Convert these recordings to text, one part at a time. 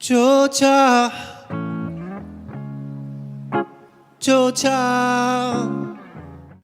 Georgia, Georgia.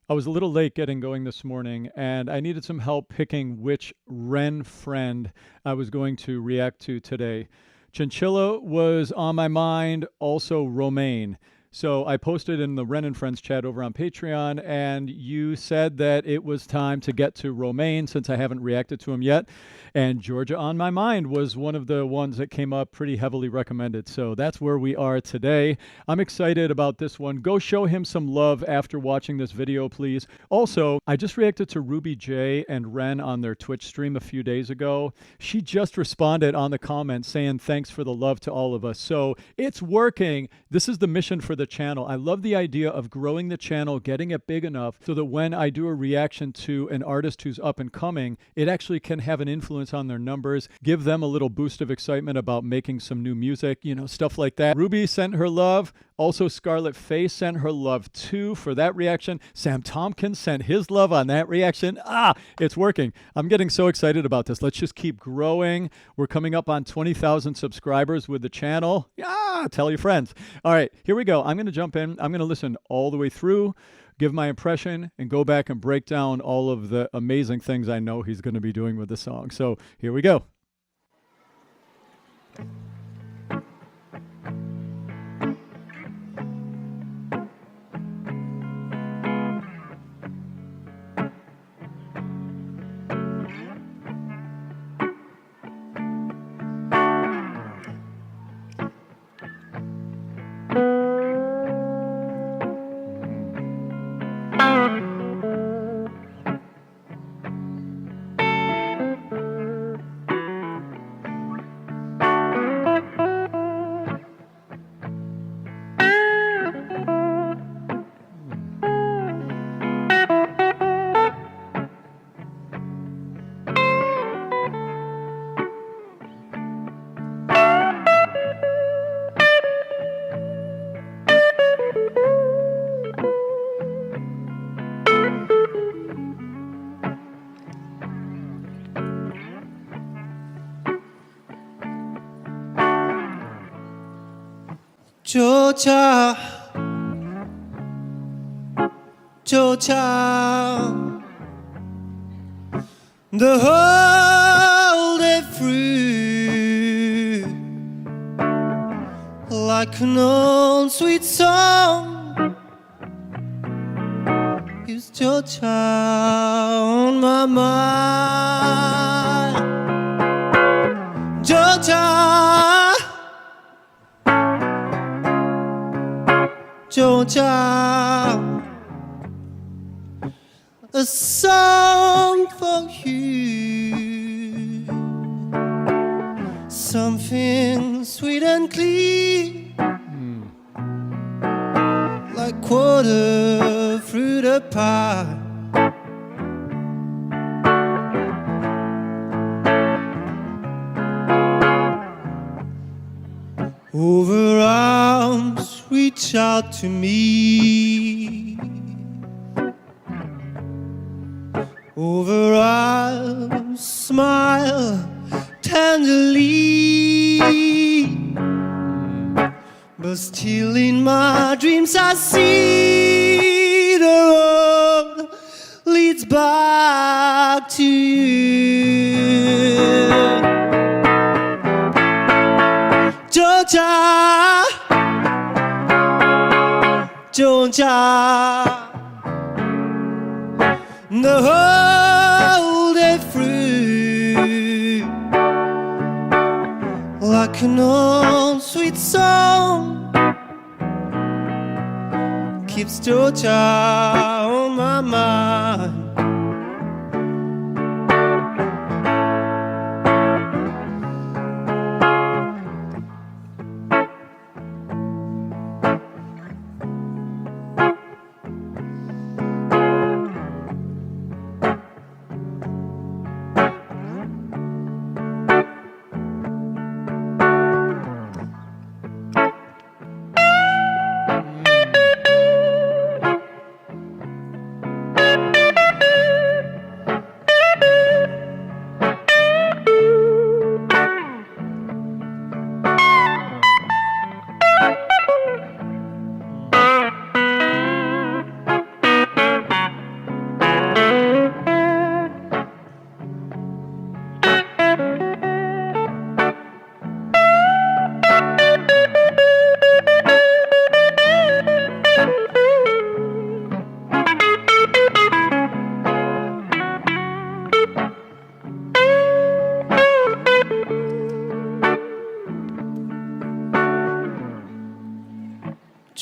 I was a little late getting going this morning, and I needed some help picking which Ren friend I was going to react to today. Chinchilla was on my mind, also Romain. So I posted in the Ren and Friends chat over on Patreon, and you said that it was time to get to Romain since I haven't reacted to him yet. And Georgia on My Mind was one of the ones that came up pretty heavily recommended. So that's where we are today. I'm excited about this one. Go show him some love after watching this video, please. Also, I just reacted to Ruby J and Ren on their Twitch stream a few days ago. She just responded on the comments saying thanks for the love to all of us. So it's working. This is the mission for the channel. I love the idea of growing the channel, getting it big enough so that when I do a reaction to an artist who's up and coming, it actually can have an influence on their numbers, give them a little boost of excitement about making some new music, stuff like that. Ruby sent her love. Also, Scarlet Face sent her love too for that reaction. Sam Tompkins sent his love on that reaction. It's working. I'm getting so excited about this. Let's just keep growing. We're coming up on 20,000 subscribers with the channel. Tell your friends. All right, here we go. I'm going to jump in. I'm going to listen all the way through, give my impression, and go back and break down all of the amazing things I know he's going to be doing with the song. So here we go. Georgia, Georgia, the whole day through, like an old sweet song, is Georgia on my mind. Georgia, Georgia, a song for you, something sweet and clean, like water through the pie. Over arms reach out to me, over arms smile tenderly, but still in my dreams I see the road leads back to you. Georgia, Georgia, the whole day through, like an old sweet song, keeps Georgia on my mind.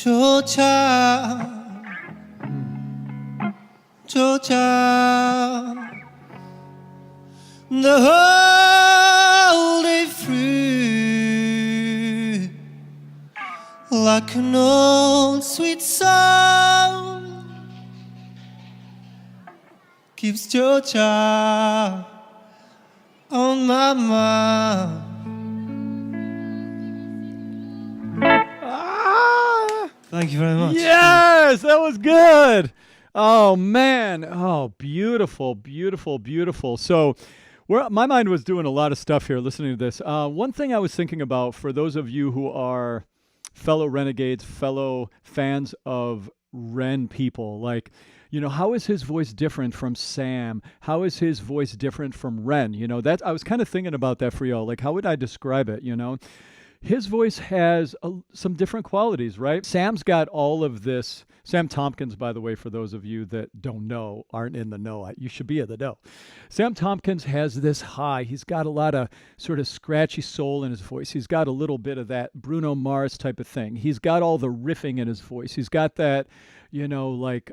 Georgia, Georgia, the whole day through, like an old sweet song, keeps Georgia on my mind. Thank you very much. Yes, that was good. Oh, man. Oh, beautiful, beautiful, beautiful. So my mind was doing a lot of stuff here listening to this. One thing I was thinking about for those of you who are fellow renegades, fellow fans of Ren people, like, you know, how is his voice different from Sam? How is his voice different from Ren? You know, that I was kind of thinking about that for y'all. Like, how would I describe it, you know? His voice has some different qualities, right? Sam's got all of this. Sam Tompkins, by the way, for those of you that don't know, aren't in the know, you should be in the know. Sam Tompkins has this high. He's got a lot of sort of scratchy soul in his voice. He's got a little bit of that Bruno Mars type of thing. He's got all the riffing in his voice. He's got that, you know, like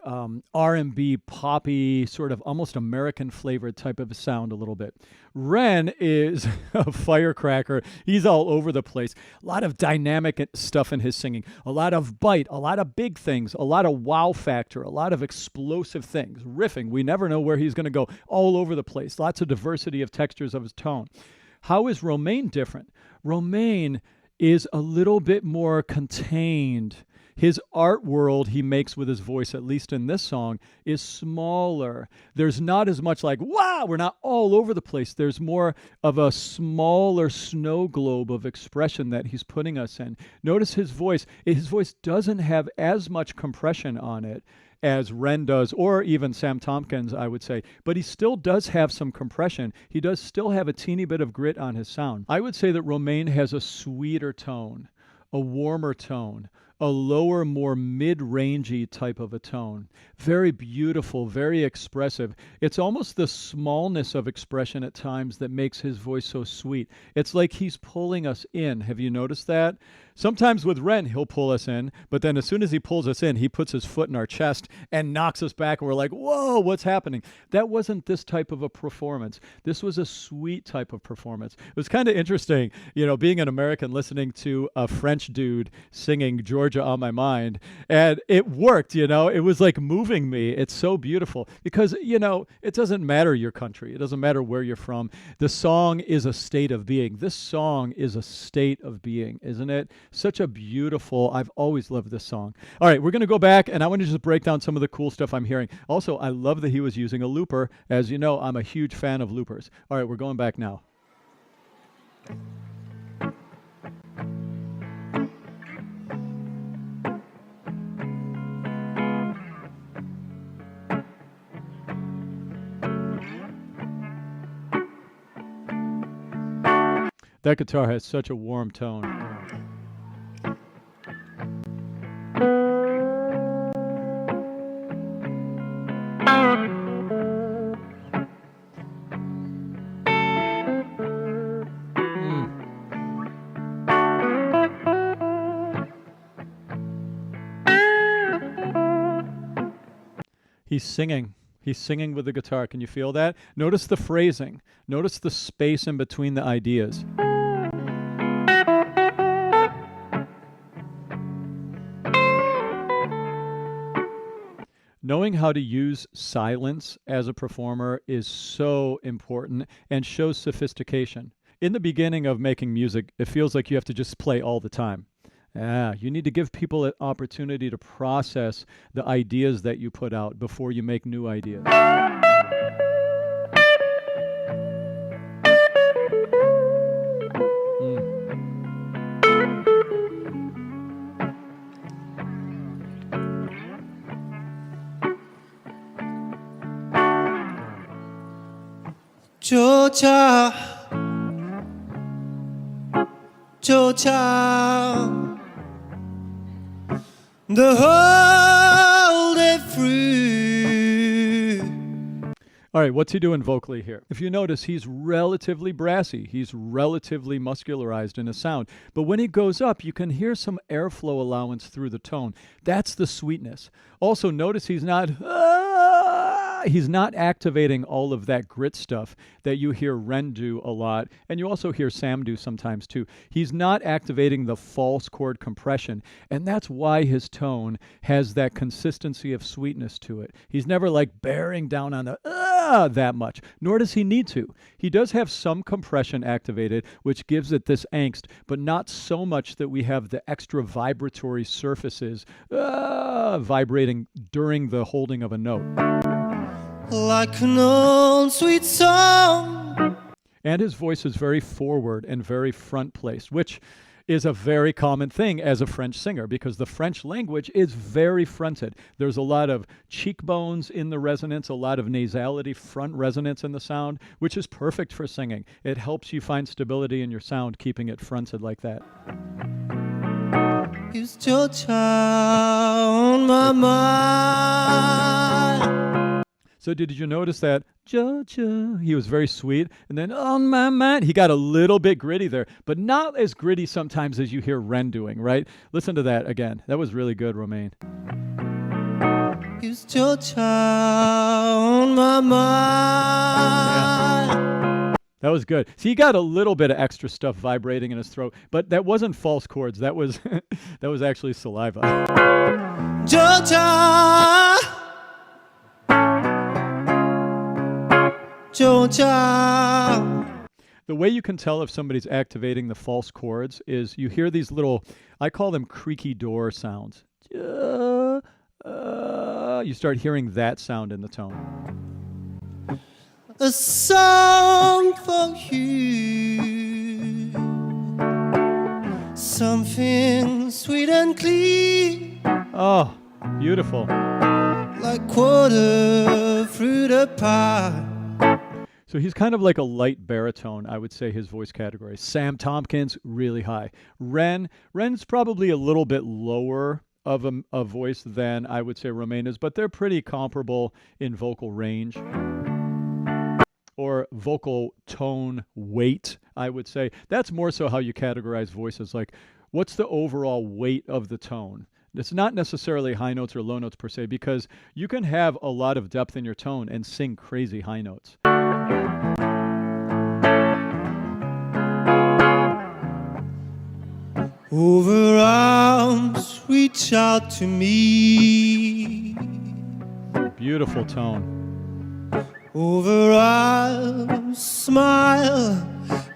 R&B, poppy, sort of almost American flavored type of a sound a little bit. Ren is a firecracker. He's all over the place. A lot of dynamic stuff in his singing. A lot of bite, a lot of big things, a lot of wow factor, a lot of explosive things. Riffing, we never know where he's going to go. All over the place. Lots of diversity of textures of his tone. How is Romain different? Romain is a little bit more contained. His art world he makes with his voice, at least in this song, is smaller. There's not as much like, wow, we're not all over the place. There's more of a smaller snow globe of expression that he's putting us in. Notice his voice. His voice doesn't have as much compression on it as Ren does, or even Sam Tompkins, I would say. But he still does have some compression. He does still have a teeny bit of grit on his sound. I would say that Romain has a sweeter tone, a warmer tone, a lower, more mid-rangey type of a tone. Very beautiful, very expressive. It's almost the smallness of expression at times that makes his voice so sweet. It's like he's pulling us in. Have you noticed that? Sometimes with Ren, he'll pull us in, but then as soon as he pulls us in, he puts his foot in our chest and knocks us back, and we're like, whoa, what's happening? That wasn't this type of a performance. This was a sweet type of performance. It was kind of interesting, you know, being an American, listening to a French dude singing Georgia on My Mind, and it worked, you know. It was like moving me. It's so beautiful because, you know, it doesn't matter your country. It doesn't matter where you're from. The song is a state of being. This song is a state of being, isn't it? Such a beautiful, I've always loved this song. All right, we're going to go back, and I want to just break down some of the cool stuff I'm hearing. Also, I love that he was using a looper. As you know, I'm a huge fan of loopers. All right, we're going back now. That guitar has such a warm tone. He's singing. He's singing with the guitar. Can you feel that? Notice the phrasing. Notice the space in between the ideas. Knowing how to use silence as a performer is so important and shows sophistication. In the beginning of making music, it feels like you have to just play all the time. You need to give people an opportunity to process the ideas that you put out before you make new ideas. Georgia, Georgia, the whole day through. All right, what's he doing vocally here? If you notice, he's relatively brassy. He's relatively muscularized in his sound. But when he goes up, you can hear some airflow allowance through the tone. That's the sweetness. Also, notice he's not activating all of that grit stuff that you hear Ren do a lot, and you also hear Sam do sometimes too. He's not activating the false chord compression, and that's why his tone has that consistency of sweetness to it. He's never like bearing down on the that much, nor does he need to. He does have some compression activated, which gives it this angst, but not so much that we have the extra vibratory surfaces vibrating during the holding of a note. Like an old sweet song. And his voice is very forward and very front placed, which is a very common thing as a French singer because the French language is very fronted. There's a lot of cheekbones in the resonance, a lot of nasality, front resonance in the sound, which is perfect for singing. It helps you find stability in your sound, keeping it fronted like that. Is Georgia on my mind? So did you notice that Georgia, he was very sweet, and then on my mind, he got a little bit gritty there, but not as gritty sometimes as you hear Ren doing, right? Listen to that again. That was really good, Romain. Is Georgia on my mind? Yeah. That was good. See, he got a little bit of extra stuff vibrating in his throat, but that wasn't false chords. That was that was actually saliva. Georgia. Georgia. The way you can tell if somebody's activating the false chords is you hear these little, I call them creaky door sounds. You start hearing that sound in the tone. A song for you, something sweet and clean. Oh, beautiful. Like water through the pie. So he's kind of like a light baritone, I would say his voice category. Sam Tompkins, really high. Ren's probably a little bit lower of a voice than I would say Romain is, but they're pretty comparable in vocal range or vocal tone weight, I would say. That's more so how you categorize voices, like what's the overall weight of the tone? It's not necessarily high notes or low notes per se, because you can have a lot of depth in your tone and sing crazy high notes. Over arms reach out to me. Beautiful tone. Over arms smile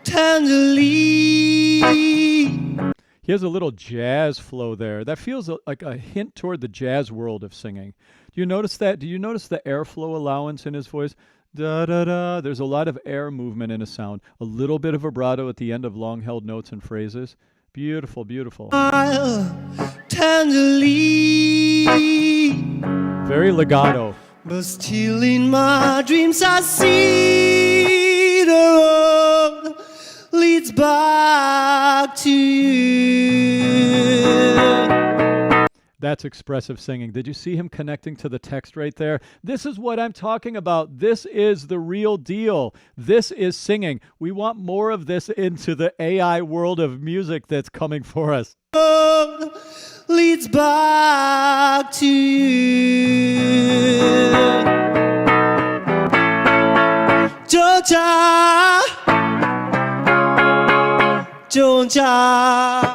tenderly. He has a little jazz flow there. That feels like a hint toward the jazz world of singing. Do you notice that? Do you notice the airflow allowance in his voice? Da da da. There's a lot of air movement in his sound. A little bit of vibrato at the end of long-held notes and phrases. Beautiful, beautiful. Tenderly. Very legato. But still in my dreams I see the road leads back to you. That's expressive singing. Did you see him connecting to the text right there? This is what I'm talking about. This is the real deal. This is singing. We want more of this into the AI world of music that's coming for us. Road leads back to you. Georgia, Georgia.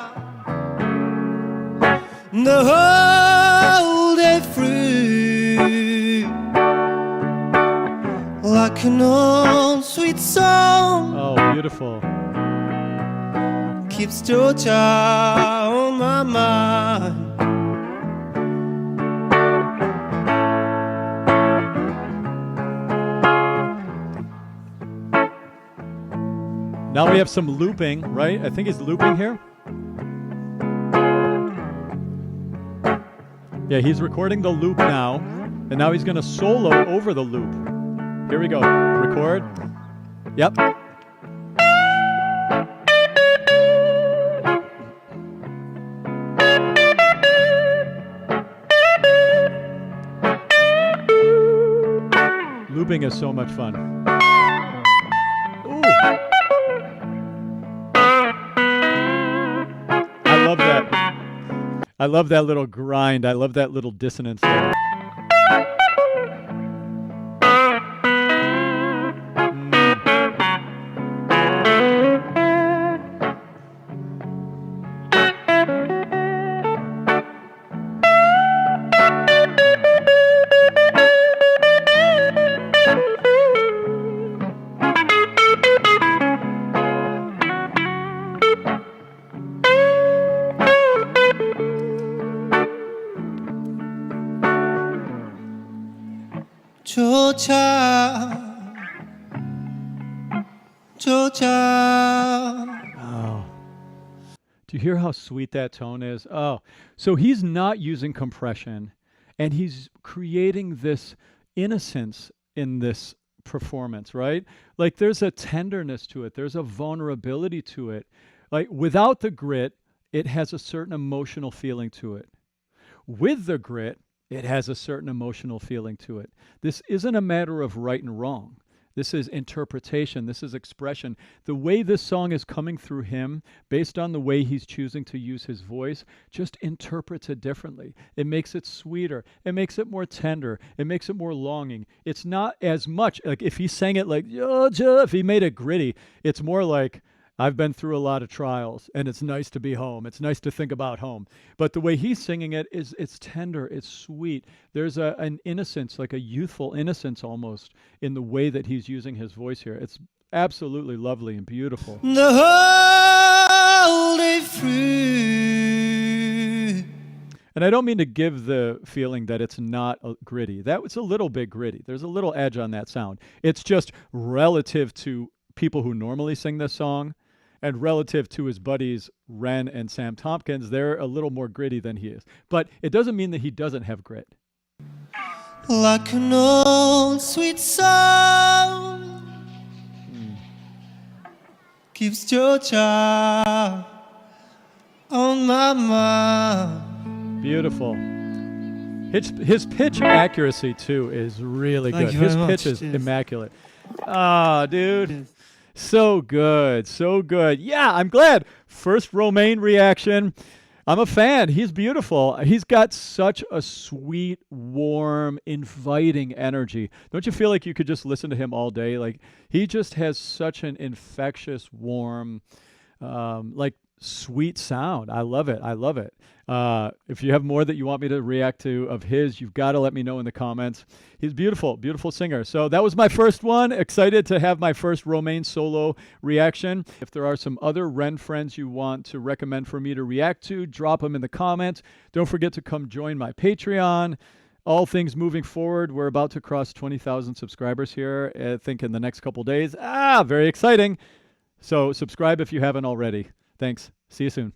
The whole day through, like an old sweet song. Oh, beautiful. Keeps Georgia on my mind. Now we have some looping, right? I think he's looping here. Yeah, he's recording the loop now, and now he's going to solo over the loop. Here we go. Record. Yep. looping is so much fun. Ooh. I love that. I love that little grind. I love that little dissonance there. Oh. Do you hear how sweet that tone is? Oh, so he's not using compression, and he's creating this innocence in this performance, right? Like there's a tenderness to it, there's a vulnerability to it. Like without the grit, it has a certain emotional feeling to it. With the grit, it has a certain emotional feeling to it. This isn't a matter of right and wrong. This is interpretation. This is expression. The way this song is coming through him, based on the way he's choosing to use his voice, just interprets it differently. It makes it sweeter. It makes it more tender. It makes it more longing. It's not as much like if he sang it like, if he made it gritty, it's more like, I've been through a lot of trials, and it's nice to be home. It's nice to think about home. But the way he's singing it is, it's tender, it's sweet. There's an innocence, like a youthful innocence almost, in the way that he's using his voice here. It's absolutely lovely and beautiful. The whole day through. And I don't mean to give the feeling that it's not gritty. That was a little bit gritty. There's a little edge on that sound. It's just relative to people who normally sing this song, and relative to his buddies Ren and Sam Tompkins, they're a little more gritty than he is. But it doesn't mean that he doesn't have grit. Like an old sweet song keeps Georgia on my mind. Beautiful. His pitch accuracy, too, is really Thank good. you His very pitch much. is Cheers. immaculate. Ah, dude. So good. So good. Yeah, I'm glad. First Romain reaction. I'm a fan. He's beautiful. He's got such a sweet, warm, inviting energy. Don't you feel like you could just listen to him all day? Like he just has such an infectious, warm, like sweet sound. I love it. I love it. If you have more that you want me to react to of his, you've got to let me know in the comments. He's beautiful, beautiful singer. So that was my first one. Excited to have my first Romain solo reaction. If there are some other Ren friends you want to recommend for me to react to, drop them in the comments. Don't forget to come join my Patreon. All things moving forward. We're about to cross 20,000 subscribers here, I think in the next couple days. Very exciting. So subscribe if you haven't already. Thanks. See you soon.